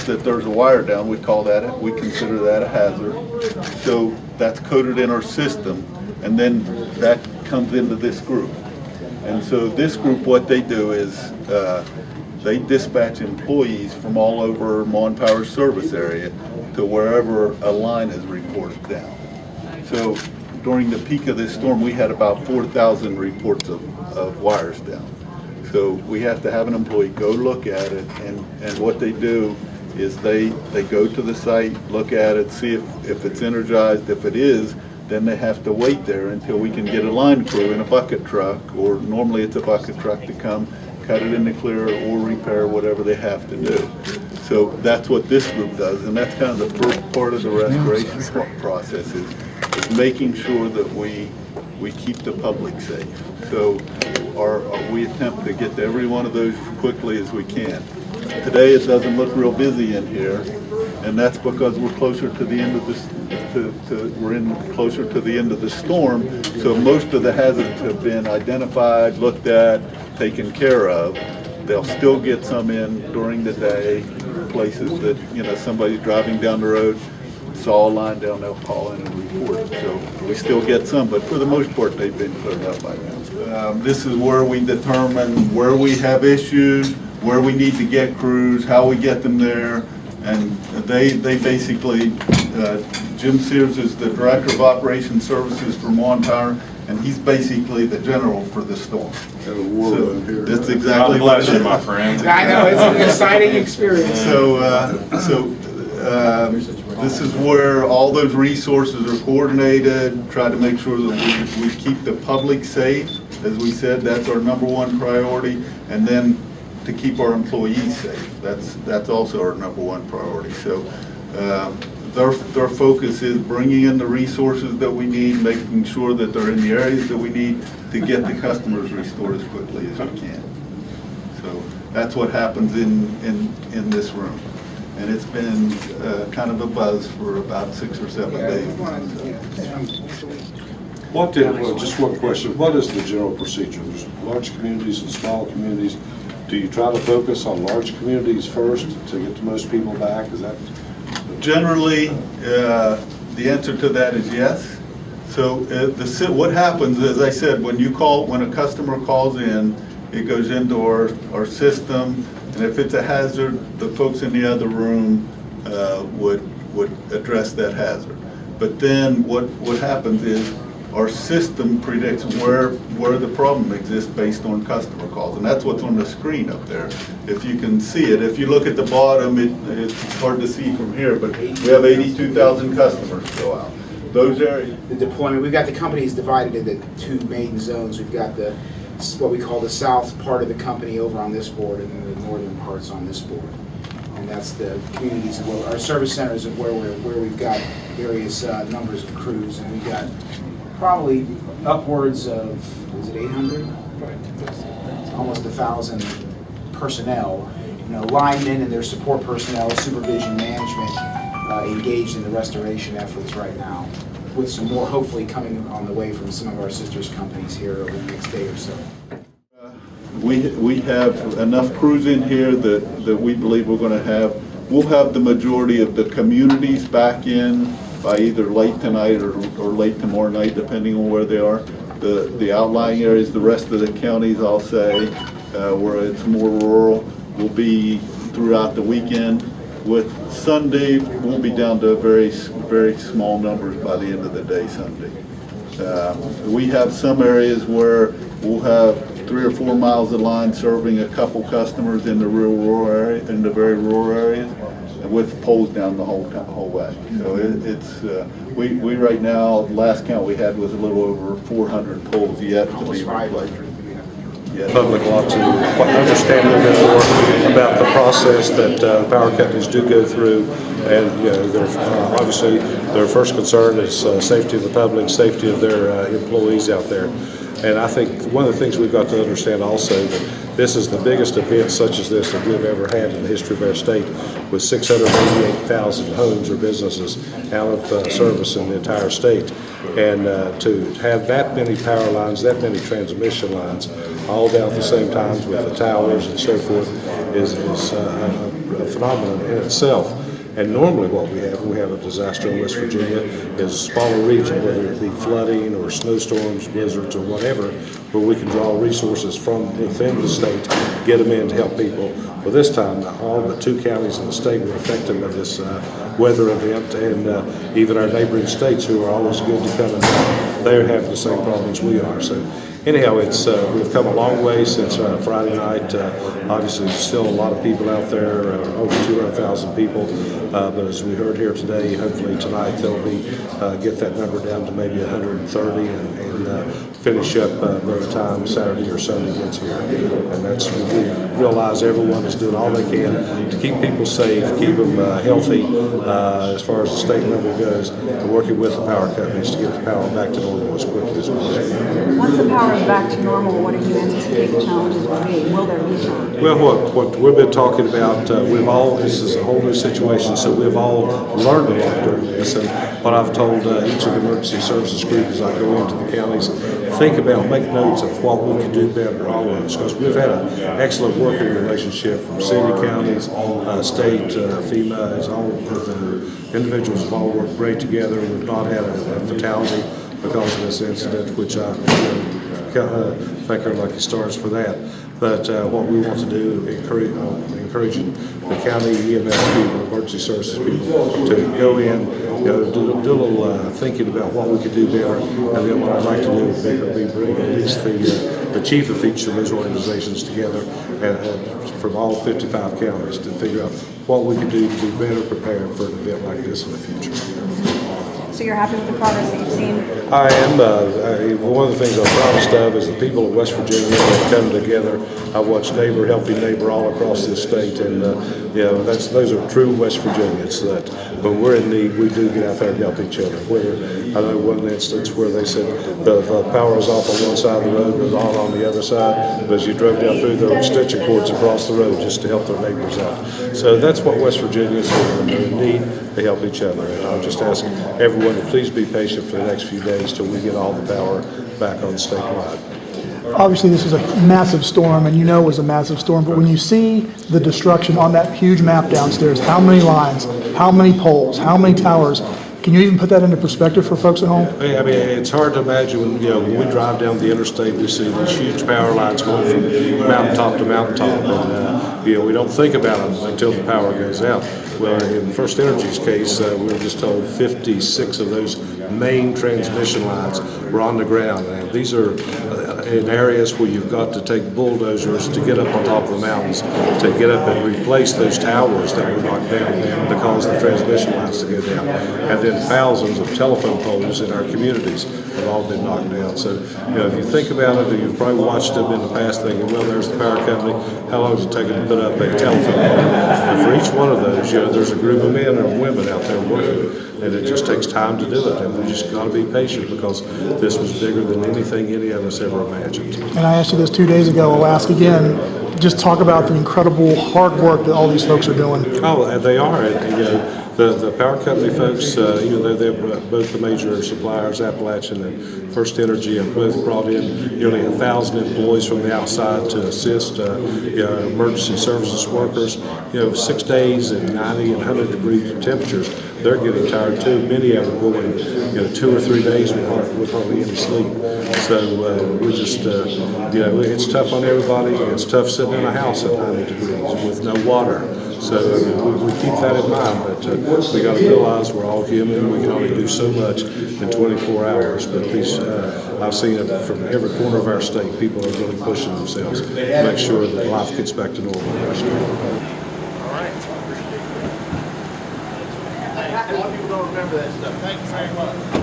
that there's a wire down, we consider that a hazard. So that's coded in our system, and then that comes into this group. And so this group, what they do is they dispatch employees from all over MonPower service area to wherever a line is reported down. So during the peak of this storm, we had about 4,000 reports of wires down. So we have to have an employee go look at it, and what they do is they go to the site, look at it, see if it's energized. If it is, then they have to wait there until we can get a line crew in a bucket truck, or normally it's a bucket truck, to come cut it into clear or repair whatever they have to do. So that's what this group does, and that's kind of the first part of the restoration process is making sure that we keep the public safe. So we attempt to get to every one of those as quickly as we can. Today it doesn't look real busy in here, and that's because we're closer to the end of this. Closer to the end of the storm, so most of the hazards have been identified, looked at, taken care of. They'll still get some in during the day, places that somebody's driving down the road, saw a line down, they'll call in and report it. So we still get some, but for the most part, they've been cleared up by now. This is where we determine where we have issues, where we need to get crews, how we get them there, and they basically, Jim Sears is the Director of Operations Services for MonPower, and he's basically the general for the storm. So that's exactly what it is. My friend. I know, it's an exciting experience. So this is where all those resources are coordinated, try to make sure that we keep the public safe. As we said, that's our #1 priority, and then to keep our employees safe. That's also our #1 priority. So their focus is bringing in the resources that we need, making sure that they're in the areas that we need to get the customers restored as quickly as we can. So that's what happens in this room. And it's been kind of a buzz for about 6 or 7 days. Just one question, what is the general procedure? There's large communities and small communities. Do you try to focus on large communities first to get the most people back? Is that? Generally, the answer to that is yes. So what happens, as I said, when a customer calls in, it goes into our system, and if it's a hazard, the folks in the other room would address that hazard. But then what happens is our system predicts where the problem exists based on customer calls, and that's what's on the screen up there. If you can see it, if you look at the bottom, it's hard to see from here, but we have 82,000 customers go out. Those areas. The deployment, we've got the companies divided into 2 main zones. We've got what we call the south part of the company over on this board, and then the northern parts on this board. And that's the communities, our service centers of where we've got various numbers of crews, and we've got probably upwards of, is it 800? Almost 1,000 personnel, linemen and their support personnel, supervision, management, engaged in the restoration efforts right now, with some more hopefully coming on the way from some of our sisters companies here over the next day or so. We have enough crews in here that we believe we'll have the majority of the communities back in by either late tonight or late tomorrow night, depending on where they are. The outlying areas, the rest of the counties, I'll say, where it's more rural, will be throughout the weekend. With Sunday, we'll be down to very, very small numbers by the end of the day Sunday. We have some areas where we'll have 3 or 4 miles of line serving a couple customers in the rural area, in the very rural areas, with poles down the whole way. So we right now, last count we had was a little over 400 poles yet to be replaced. Public want to understand a little bit more about the process that power companies do go through, and obviously their first concern is safety of the public, safety of their employees out there. And I think one of the things we've got to understand also that this is the biggest event such as this that we've ever had in the history of our state, with 688,000 homes or businesses out of service in the entire state. And to have that many power lines, that many transmission lines, all down at the same time with the towers and so forth, is phenomenon in itself. And normally what we have a disaster in West Virginia is a smaller region, whether it be flooding or snowstorms, blizzards, or whatever, where we can draw resources from within the state, get them in to help people. Well, this time, all but 2 counties in the state were affected by this weather event, and even our neighboring states, who are always good to come and they're having the same problems we are. So anyhow, we've come a long way since Friday night. Obviously, there's still a lot of people out there, over 200,000 people. But as we heard here today, hopefully tonight they'll get that number down to maybe 130 and finish up by the time Saturday or Sunday gets here. And we realize everyone is doing all they can to keep people safe, keep them healthy as far as the state level goes, and working with the power companies to get the power back to normal as quickly as possible. Once the power is back to normal, what do you anticipate the challenges will be? Will there be challenges? Well, what we've been talking about, this is a whole new situation, so we've all learned a lot during this. And what I've told each of the emergency services group as I go into the counties, make notes of what we can do better always, because we've had an excellent working relationship from city, counties, state, FEMA, the individuals have all worked great together. We've not had a fatality because of this incident, which I thank our lucky stars for that. But what we want to do, encouraging the county EMS people, emergency services people, to go in, do a little thinking about what we could do better. And then what I'd like to do is bring at least the chief of each of those organizations together from all 55 counties to figure out what we could do to be better prepared for an event like this in the future. So you're happy with the progress that you've seen? I am. One of the things I'm proudest of is the people of West Virginia have come together. I've watched neighbor helping neighbor all across this state, and those are true West Virginians. That when we're in need, we do get out there and help each other. I know one instance where they said the power was off on one side of the road, but on the other side. But as you drove down through, there were extension cords across the road just to help their neighbors out. So that's what West Virginians do. When they're in need, they help each other. And I'll just ask everyone to please be patient for the next few days till we get all the power back on statewide. Obviously, this is a massive storm, and you know it was a massive storm, but when you see the destruction on that huge map downstairs, how many lines, how many poles, how many towers, can you even put that into perspective for folks at home? I mean, it's hard to imagine when we drive down the interstate, we see these huge power lines going from mountaintop to mountaintop, and we don't think about them until the power goes out. Well, in First Energy's case, we were just told 56 of those main transmission lines were on the ground. And these are in areas where you've got to take bulldozers to get up on top of the mountains to get up and replace those towers that were knocked down because the transmission lines to go down. And then thousands of telephone poles in our communities have all been knocked down. So, if you think about it, you've probably watched them in the past thinking, well, there's the power company. How long does it take them to put up a telephone pole? And for each one of those, there's a group of men and women out there working. And it just takes time to do it, and we just got to be patient because this was bigger than anything any of us ever imagined. And I asked you this 2 days ago. I'll ask again. Just talk about the incredible hard work that all these folks are doing. Oh, and they are. And, the power company folks, even though they're both the major suppliers, Appalachian and First Energy, have both brought in nearly 1,000 employees from the outside to assist emergency services workers. 6 days at 90 and 100 degree temperatures, they're getting tired too. Many of them going, 2 or 3 days with hardly any sleep. So we're just, it's tough on everybody. It's tough sitting in a house at 90 degrees with no water. So we keep that in mind, but we got to realize we're all human. We can only do so much in 24 hours. But I've seen it from every corner of our state. People are really pushing themselves to make sure that life gets back to normal. All right. A lot of people don't remember that stuff. Thank you very much.